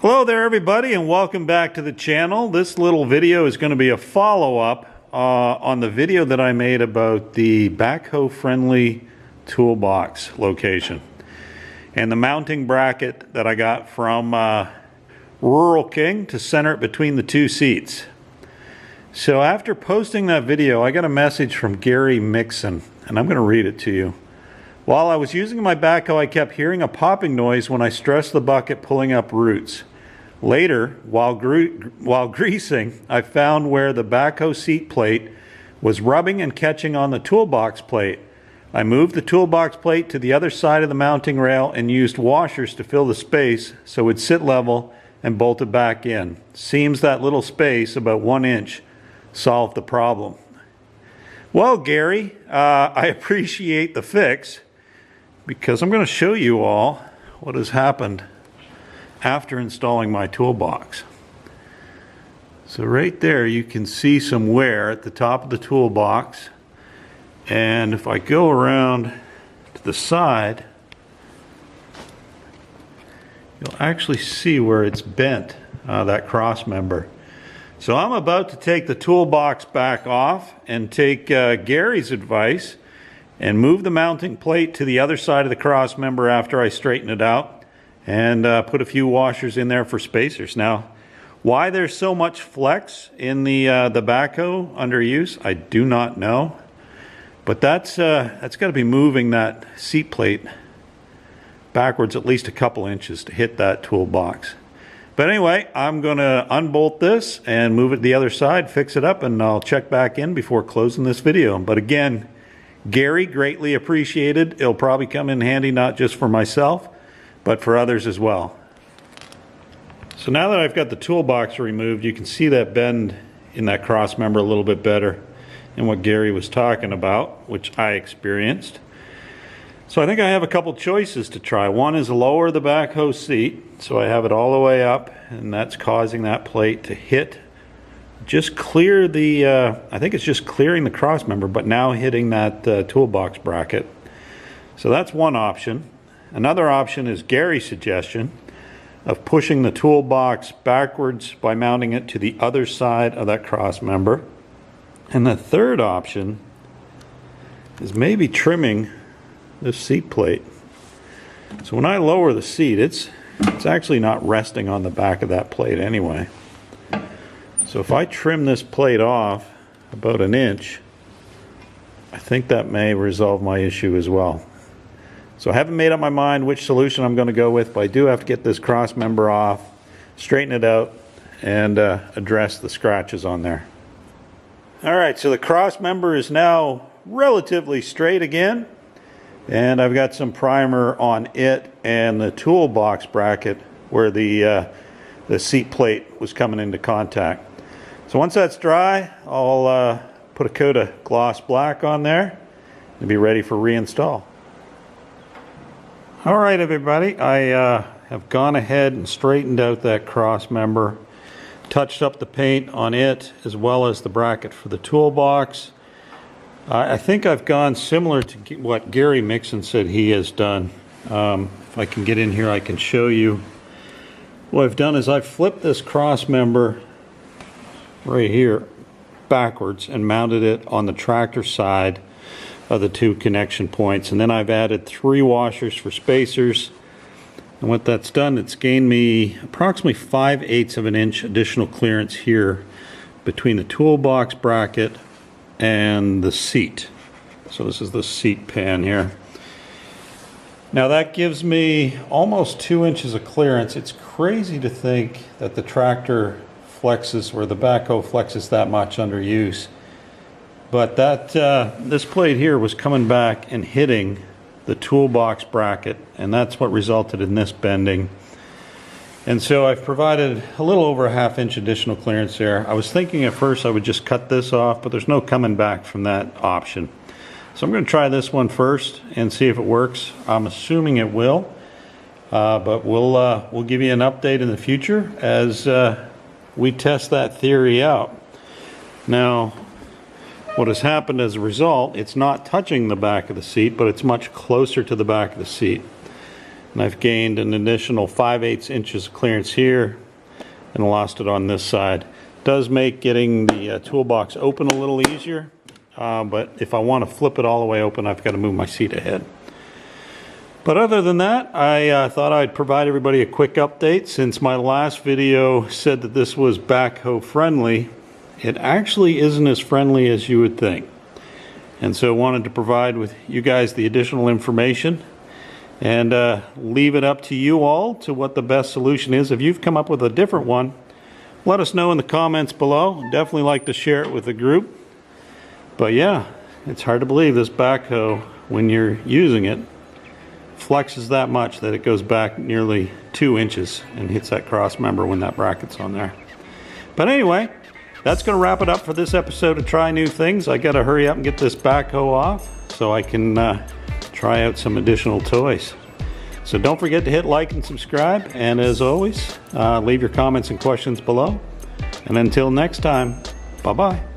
Hello there everybody, and welcome back to the channel. This little video is going to be a follow-up on the video that I made about the backhoe friendly toolbox location and the mounting bracket that I got from Rural King to center it between the two seats. So after posting that video, I got a message from Gary Mixon, and I'm going to read it to you. While I was using my backhoe, I kept hearing a popping noise when I stressed the bucket pulling up roots. Later, while greasing, I found where the backhoe seat plate was rubbing and catching on the toolbox plate. I moved the toolbox plate to the other side of the mounting rail and used washers to fill the space so it would sit level and bolted back in. Seems that little space, about 1 inch, solved the problem. Well, Gary, I appreciate the fix, because I'm going to show you all what has happened after installing my toolbox. So right there you can see some wear at the top of the toolbox, and if I go around to the side, you'll actually see where it's bent, that cross member. So I'm about to take the toolbox back off and take Gary's advice and move the mounting plate to the other side of the cross member after I straighten it out, and put a few washers in there for spacers. Now, why there's so much flex in the backhoe under use, I do not know, but that's got to be moving that seat plate backwards at least a couple inches to hit that toolbox. But anyway, I'm going to unbolt this and move it to the other side, fix it up, and I'll check back in before closing this video. But again, Gary, greatly appreciated. It'll probably come in handy not just for myself, but for others as well. So now that I've got the toolbox removed, you can see that bend in that cross member a little bit better than what Gary was talking about, which I experienced. So I think I have a couple choices to try. One is lower the backhoe seat, so I have it all the way up, and that's causing that plate to hit, just clear the, I think it's just clearing the cross member, but now hitting that toolbox bracket. So that's one option. Another option is Gary's suggestion of pushing the toolbox backwards by mounting it to the other side of that cross member. And the third option is maybe trimming this seat plate. So when I lower the seat, it's actually not resting on the back of that plate anyway. So if I trim this plate off about 1 inch, I think that may resolve my issue as well. So I haven't made up my mind which solution I'm going to go with, but I do have to get this cross member off, straighten it out, and address the scratches on there. Alright, so the cross member is now relatively straight again, and I've got some primer on it and the toolbox bracket where the seat plate was coming into contact. So once that's dry, I'll put a coat of gloss black on there and be ready for reinstall. Alright everybody, I have gone ahead and straightened out that cross member, touched up the paint on it as well as the bracket for the toolbox. I think I've gone similar to what Gary Mixon said he has done. If I can get in here, I can show you. What I've done is I've flipped this cross member right here backwards and mounted it on the tractor side of the two connection points, and then I've added 3 washers for spacers, and what that's done, it's gained me approximately 5/8 of an inch additional clearance here between the toolbox bracket and the seat. So this is the seat pan here. Now that gives me almost 2 inches of clearance. It's crazy to think that the tractor flexes, or the backhoe flexes, that much under use. But that this plate here was coming back and hitting the toolbox bracket, and that's what resulted in this bending. And so I've provided a little over a 1/2 inch additional clearance there. I was thinking at first I would just cut this off, but there's no coming back from that option. So I'm going to try this one first and see if it works. I'm assuming it will, but we'll give you an update in the future as we test that theory out. Now, what has happened as a result, it's not touching the back of the seat, but it's much closer to the back of the seat. And I've gained an additional 5/8 inches of clearance here and lost it on this side. It does make getting the toolbox open a little easier, but if I want to flip it all the way open, I've got to move my seat ahead. But other than that, I thought I'd provide everybody a quick update. Since my last video said that this was backhoe friendly, it actually isn't as friendly as you would think. And so I wanted to provide with you guys the additional information and leave it up to you all to what the best solution is. If you've come up with a different one, let us know in the comments below. Definitely like to share it with the group. But yeah, it's hard to believe this backhoe, when you're using it, flexes that much that it goes back nearly 2 inches and hits that cross member when that bracket's on there. But anyway, that's going to wrap it up for this episode of Try New Things. I got to hurry up and get this backhoe off so I can try out some additional toys. So don't forget to hit like and subscribe, and as always, leave your comments and questions below. And until next time, bye-bye.